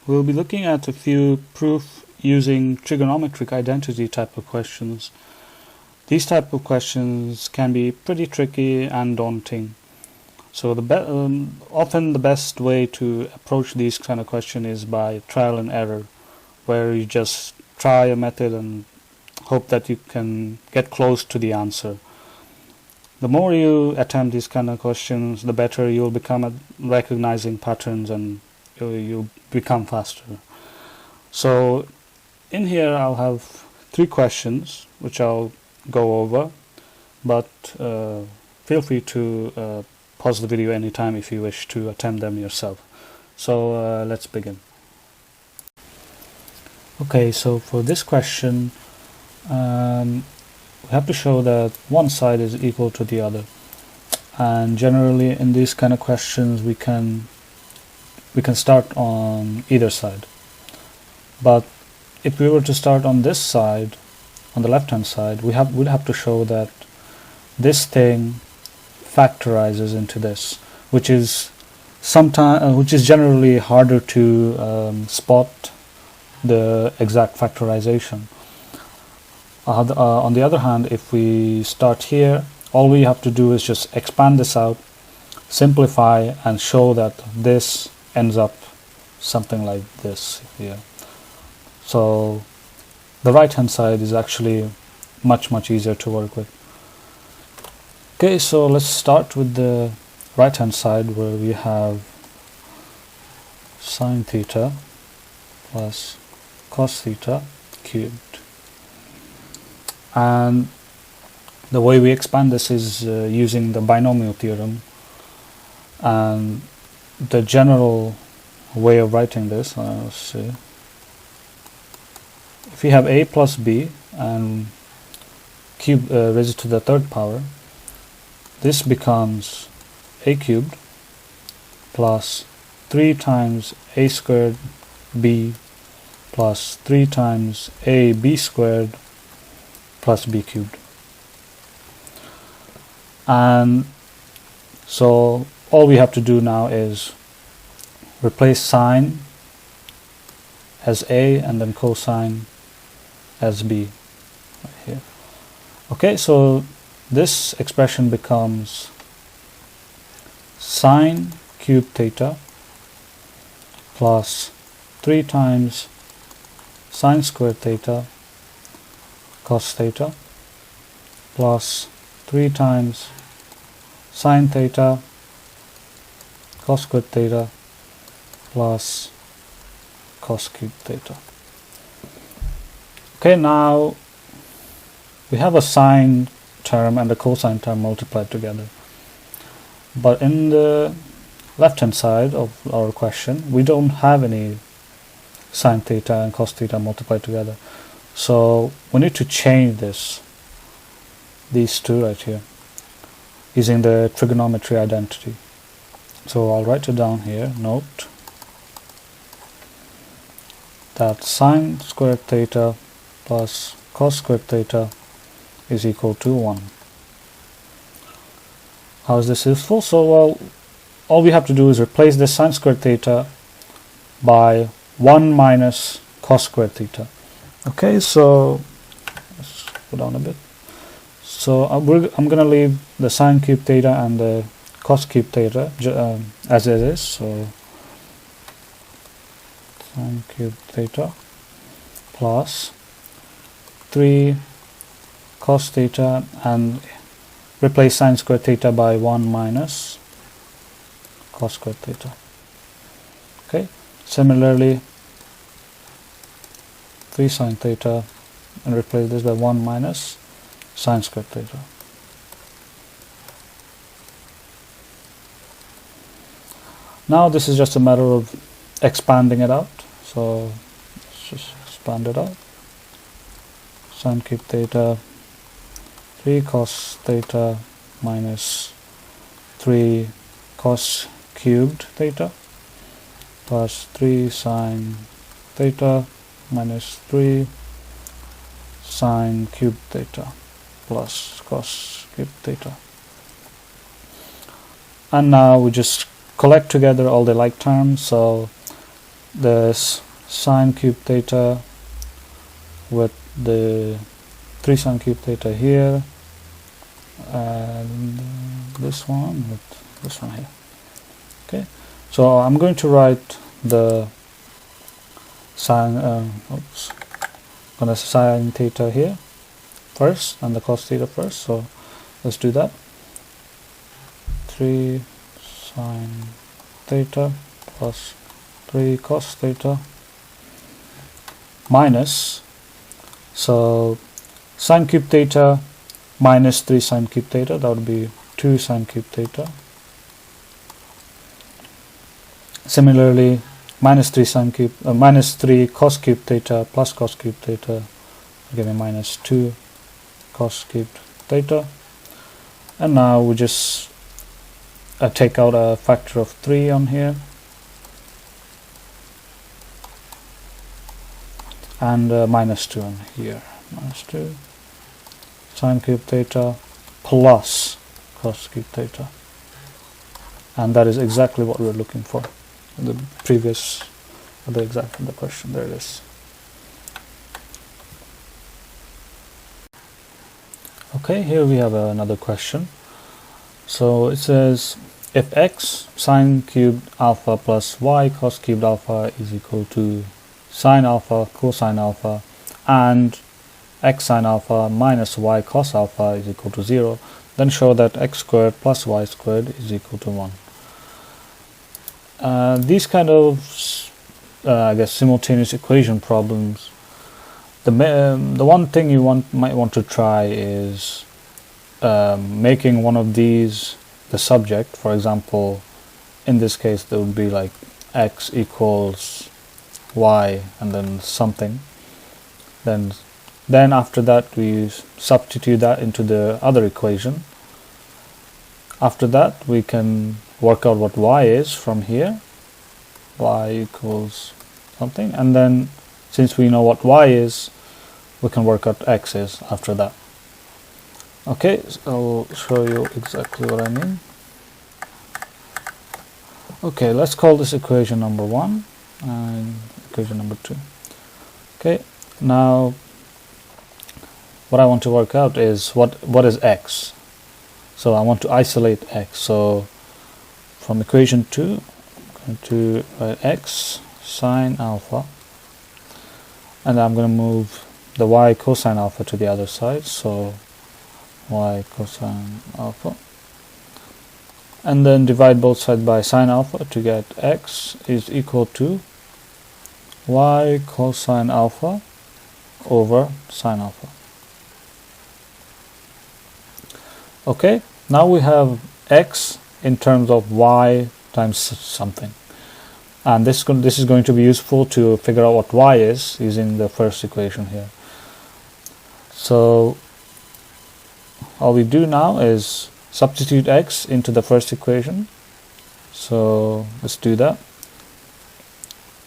We'll be looking at a few proof using trigonometric identity type of questions. These type of questions can be pretty tricky and daunting. So often the best way to approach these kind of questions is by trial and error, where you just try a method and hope that you can get close to the answer. The more you attempt these kind of questions, the better you'll become at recognizing patterns and you'll become faster. So in here I'll have 3 questions which I'll go over, but feel free to pause the video anytime if you wish to attempt them yourself. So let's begin. Okay, so for this question we have to show that one side is equal to the other, and generally in these kind of questions we can start on either side. But if we were to start on this side, on the left hand side, we'd have to show that this thing factorizes into this, which is generally harder to spot the exact factorization. On the other hand, if we start here, all we have to do is just expand this out, simplify, and show that this ends up something like this here. So the right hand side is actually much easier to work with. Okay, so let's start with the right hand side, where we have sine theta plus cos theta cubed. And the way we expand this is using the binomial theorem, and the general way of writing this, let's see. If we have a plus b and cube raised to the third power, this becomes a cubed plus 3 times a squared b plus 3 times a b squared plus b cubed. And so all we have to do now is replace sine as a and then cosine as b right here. Okay, so this expression becomes sine cubed theta plus 3 times sine squared theta cos theta plus 3 times sine theta cos squared theta plus cos cubed theta. Okay, now we have a sine term and a cosine term multiplied together, but in the left hand side of our question we don't have any sine theta and cos theta multiplied together. So we need to change these two right here using the trigonometry identity. So I'll write it down here. Note that sine squared theta plus cos squared theta is equal to 1. How is this useful? So, well, all we have to do is replace this sine squared theta by 1 minus cos squared theta. Okay, so let's go down a bit. So I'm going to leave the sine cubed theta and the cos cubed theta as it is. So sine cubed theta plus 3 cos theta and replace sine squared theta by 1 minus cos squared theta. Okay, similarly 3 sine theta and replace this by 1 minus sine squared theta. Now this is just a matter of expanding it out. So let's just expand it out. Sine cubed theta 3 cos theta minus 3 cos cubed theta plus 3 sine theta minus 3 sine cubed theta plus cos cubed theta. And now we just collect together all the like terms. So there's sine cube theta with the 3 sine cube theta here, and this one with this one here. Okay, so I'm going to write the sine gonna sine theta here first and the cos theta first, so let's do that. 3 sine theta plus 3 cos theta minus, so sine cube theta minus 3 sine cube theta, that would be 2 sine cube theta. Similarly, minus 3 cos cube theta plus cos cube theta give me minus 2 cos cubed theta. And now we just take out a factor of 3 on here, and minus 2 on here, minus 2 sine cube theta plus cos cube theta, and that is exactly what we're looking for in the previous, the question. There it is. Okay, here we have another question. So it says, if x sine cubed alpha plus y cos cubed alpha is equal to sine alpha cosine alpha, and x sine alpha minus y cos alpha is equal to 0, then show that x squared plus y squared is equal to 1. These kind of I guess simultaneous equation problems, the one thing you might want to try is making one of these the subject. For example, in this case there would be like x equals y and then something, then after that we substitute that into the other equation. After that we can work out what y is from here, y equals something, and then since we know what y is, we can work out x is after that. Okay, so I'll show you exactly what I mean. Okay, let's call this equation number 1 and equation number 2. Okay, now what I want to work out is what is x. So I want to isolate x. So from equation 2, I'm going to write x sine alpha, and I'm going to move the y cosine alpha to the other side. So y cosine alpha, and then divide both sides by sine alpha to get x is equal to y cosine alpha over sine alpha. Okay, now we have x in terms of y times something, and this is going to be useful to figure out what y is using the first equation here. So all we do now is substitute x into the first equation. So let's do that.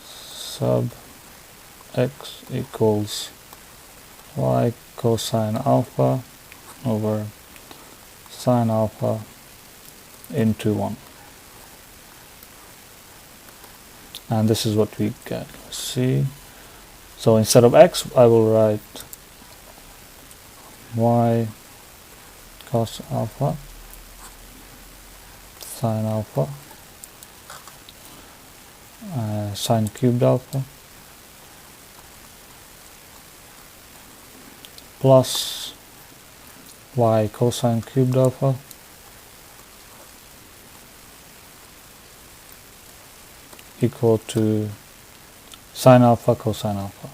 Sub x equals y cosine alpha over sine alpha into 1. And this is what we get. Let's see. So instead of x, I will write y cos alpha sine alpha sine cubed alpha plus y cosine cubed alpha equal to sine alpha cosine alpha.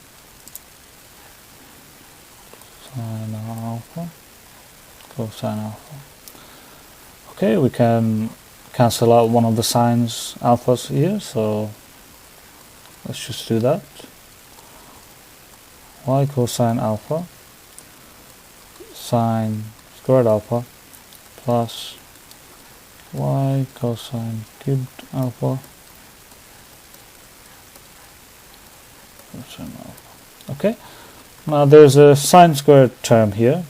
Sine alpha cosine alpha. Okay, we can cancel out one of the sines alphas here, so let's just do that. Y cosine alpha sine squared alpha plus y cosine cubed alpha cosine alpha. Okay, now there's a sine squared term here.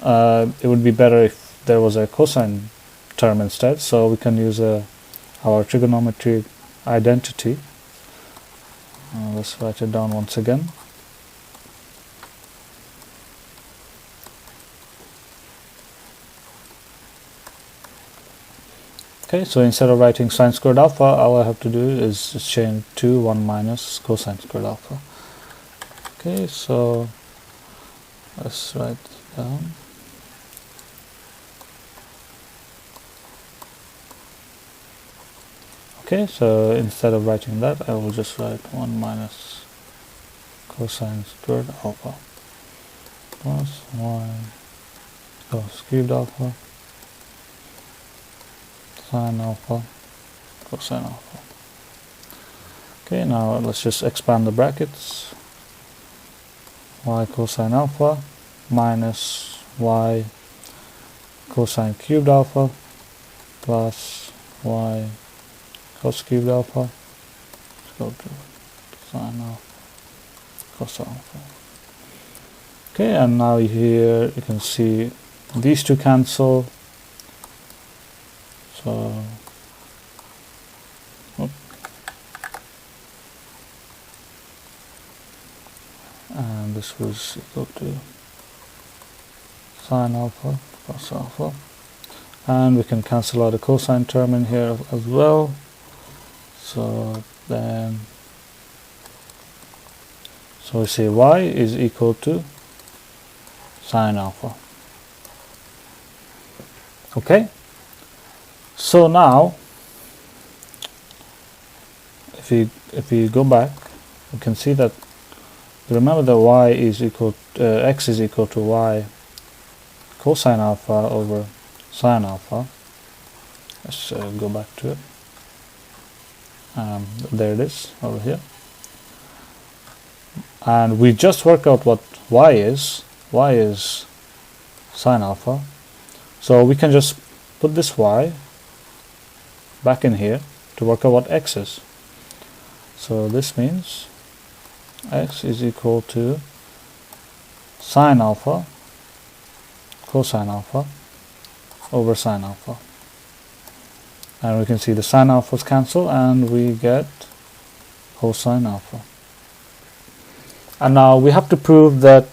It would be better if there was a cosine term instead, so we can use our trigonometric identity. Let's write it down once again. Okay, so instead of writing sine squared alpha, all I have to do is just change to 1 minus cosine squared alpha. Okay, so let's write it down. Okay, so instead of writing that, I will just write 1 minus cosine squared alpha plus y cos cubed alpha sine alpha cosine alpha. Okay, now let's just expand the brackets. Y cosine alpha minus y cosine cubed alpha plus y cos cubed alpha. Let's go to sine alpha cos alpha. Okay, and now here you can see these two cancel. So and this was equal to sine alpha cos alpha, and we can cancel out a cosine term in here as well. So then, so we say y is equal to sine alpha. Okay, so now if we go back, we can see that, remember that y is equal x is equal to y cosine alpha over sine alpha. Let's go back to it. There it is over here, and we just work out what y is. Y is sine alpha, so we can just put this y back in here to work out what x is. So this means x is equal to sine alpha cosine alpha over sine alpha, and we can see the sine alphas cancel and we get cosine alpha. And now we have to prove that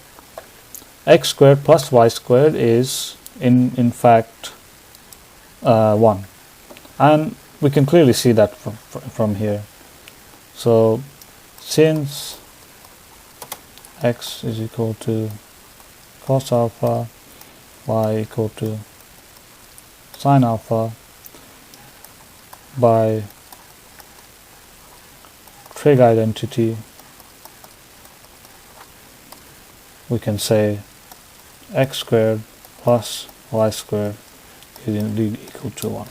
x squared plus y squared is in fact 1, and we can clearly see that from here. So since x is equal to cos alpha, y equal to sine alpha, by trig identity we can say x squared plus y squared is indeed equal to 1.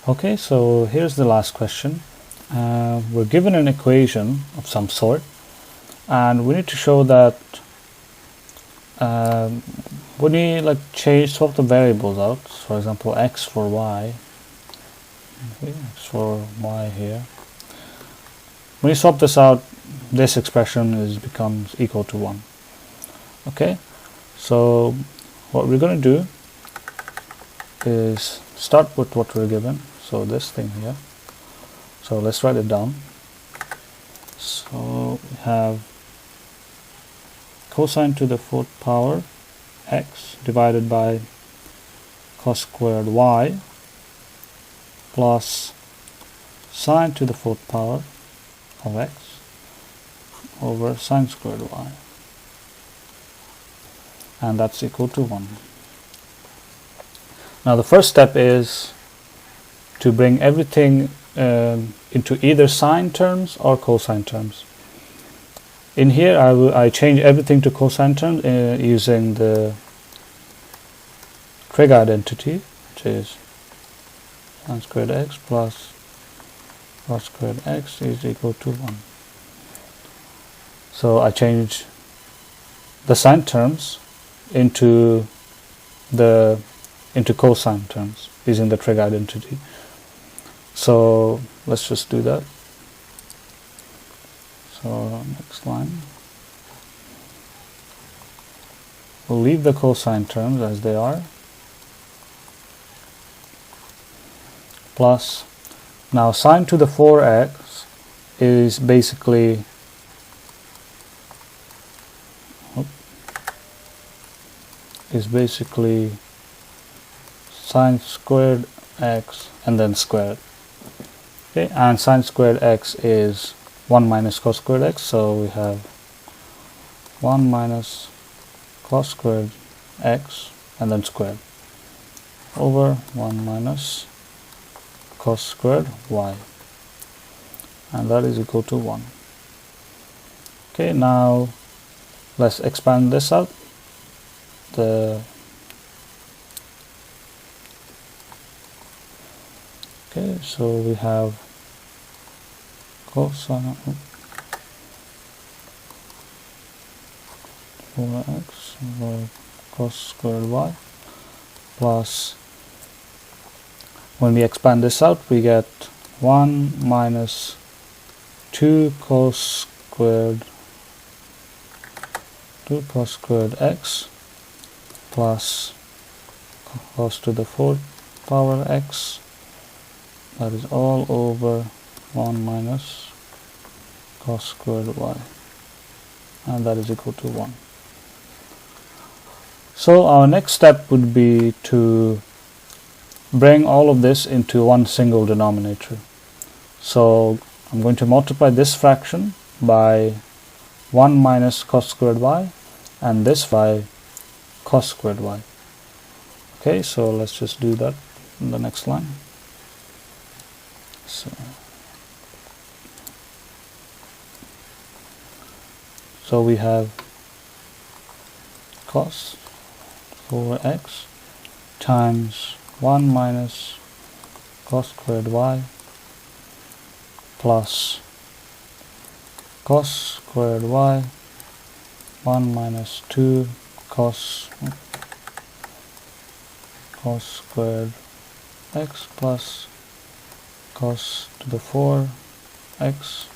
Okay, so here's the last question. We're given an equation of some sort, and we need to show that when we swap the variables out, for example x for y, okay, x for y here, when you swap this out, this expression becomes equal to 1. Okay, so what we're going to do is start with what we're given, so this thing here. So let's write it down. So we have cosine to the 4th power x divided by cos squared y plus sine to the 4th power of x over sine squared y, and that's equal to 1. Now the first step is to bring everything into either sine terms or cosine terms. In here I change everything to cosine terms using the trig identity, which is sine squared x plus cos squared x is equal to 1. So I change the sine terms into cosine terms using the trig identity. So let's just do that. So next line, we'll leave the cosine terms as they are, plus, now sine to the 4x is basically sine squared x and then squared. Okay, and sine squared x is 1 minus cos squared x, so we have 1 minus cos squared x and then squared over 1 minus cos squared y, and that is equal to 1. Okay, now let's expand this out. Okay, so we have cosine 4x over cos squared y plus, when we expand this out, we get 1 minus 2 cos squared x plus cos to the 4th power x, that is all over 1 minus cos squared y, and that is equal to 1. So our next step would be to bring all of this into one single denominator. So I'm going to multiply this fraction by 1 minus cos squared y and this by cos squared y. Okay, so let's just do that in the next line. So we have cos 4x times 1 minus cos squared y plus cos squared y 1 minus 2 cos squared x plus cos to the 4 x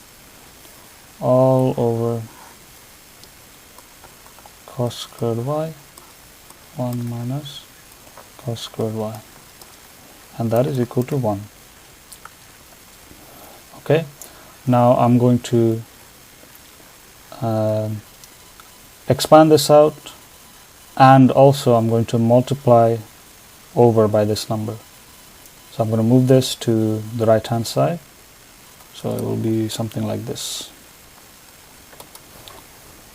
all over cos squared y 1 minus cos squared y, and that is equal to 1. Okay, now I'm going to expand this out, and also I'm going to multiply over by this number. So I'm going to move this to the right hand side, so it will be something like this.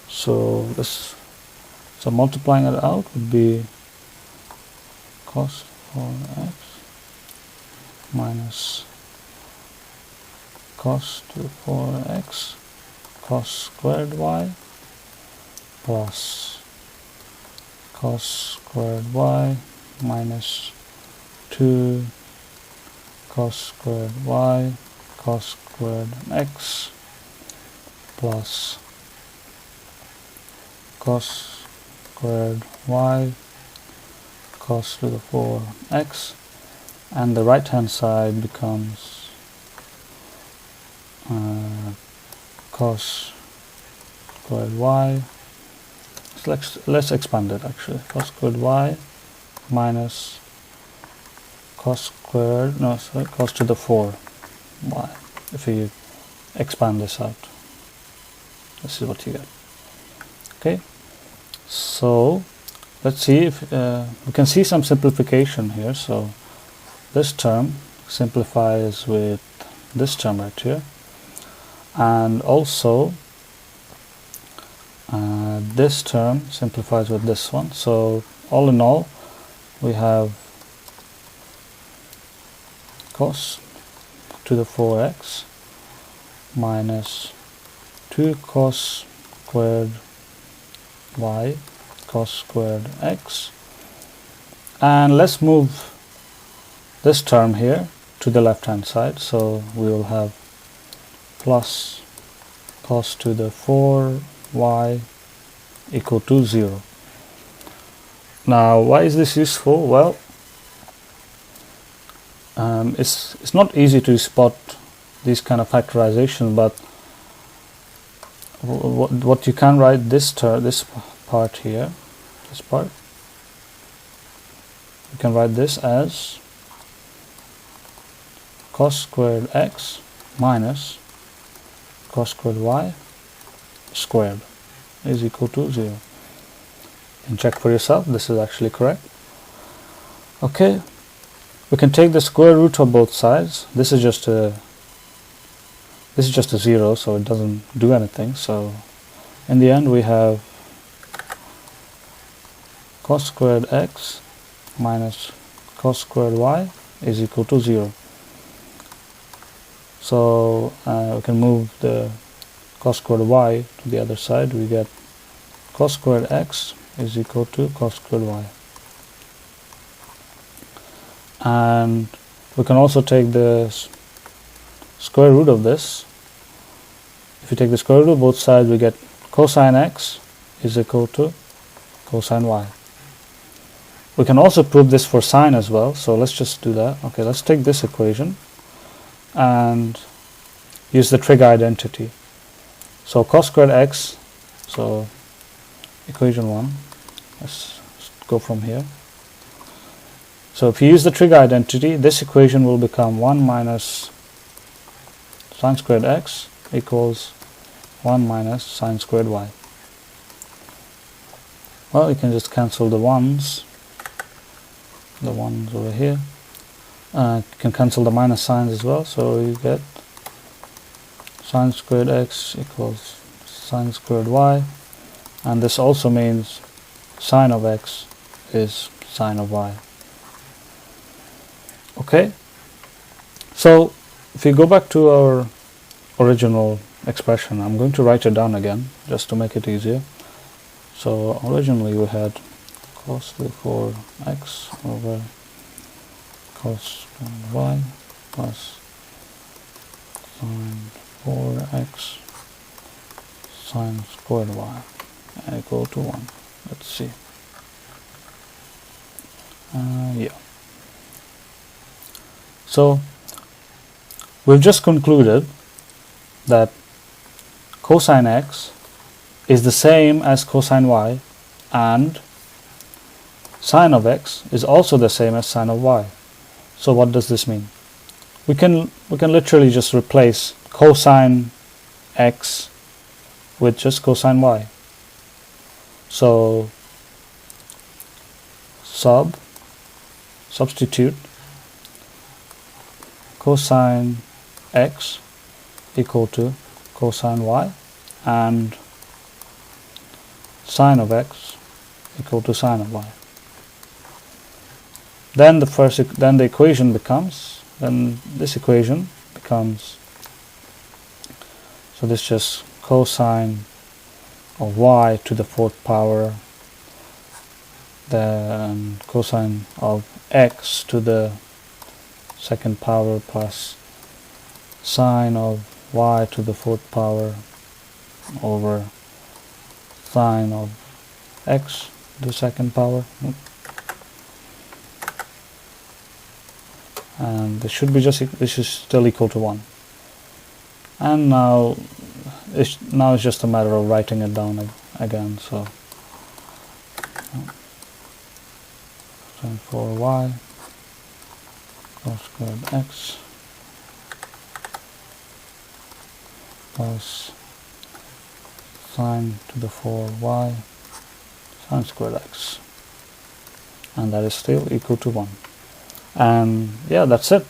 So multiplying it out would be cos 4x minus cos to 4x cos squared y plus cos squared y minus 2 cos squared y cos squared x plus cos squared y cos to the 4x, and the right hand side becomes cos squared y. Let's expand it actually. Cos squared y minus cos to the 4y. If you expand this out, this is what you get. Okay, so let's see if we can see some simplification here. So this term simplifies with this term right here, and also this term simplifies with this one. So all in all, we have cos to the 4x minus 2 cos squared y cos squared x, and let's move this term here to the left hand side, so we will have plus cos to the 4y equal to 0. Now why is this useful? Well, it's not easy to spot these kind of factorization, but what you can write this part here, this part, you can write this as cos squared x minus cos squared y squared is equal to 0. And check for yourself, this is actually correct. Okay, we can take the square root of both sides. This is just a 0, so it doesn't do anything. So in the end we have cos squared x minus cos squared y is equal to 0. So we can move the cos squared y to the other side. We get cos squared x is equal to cos squared y. And we can also take the square root of this. If you take the square root of both sides, we get cosine x is equal to cosine y. We can also prove this for sine as well, so let's just do that. Okay, let's take this equation and use the trig identity. So cos squared x, so equation 1, let's go from here. So if you use the trig identity, this equation will become 1 minus sine squared x equals 1 minus sine squared y. Well, you can just cancel the ones over here. You can cancel the minus signs as well, so you get sine squared x equals sine squared y, and this also means sine of x is sine of y. Okay, so if we go back to our original expression, I'm going to write it down again just to make it easier. So originally we had cos 4x over cos y plus sine 4x sine squared y equal to 1. Let's see. Yeah. So we've just concluded that cosine x is the same as cosine y, and sine of x is also the same as sine of y. So what does this mean? We can literally just replace cosine x with just cosine y. So substitute cosine x equal to cosine y and sine of x equal to sine of y. Then the equation becomes, so this just cosine of y to the 4th power, then cosine of x to the 2nd power plus sine of y to the 4th power over sine of x to the 2nd power. And this is still equal to 1. And now it's just a matter of writing it down again. So sine 4y cos squared x plus sine to the 4y sine squared x, and that is still equal to 1. And yeah, that's it.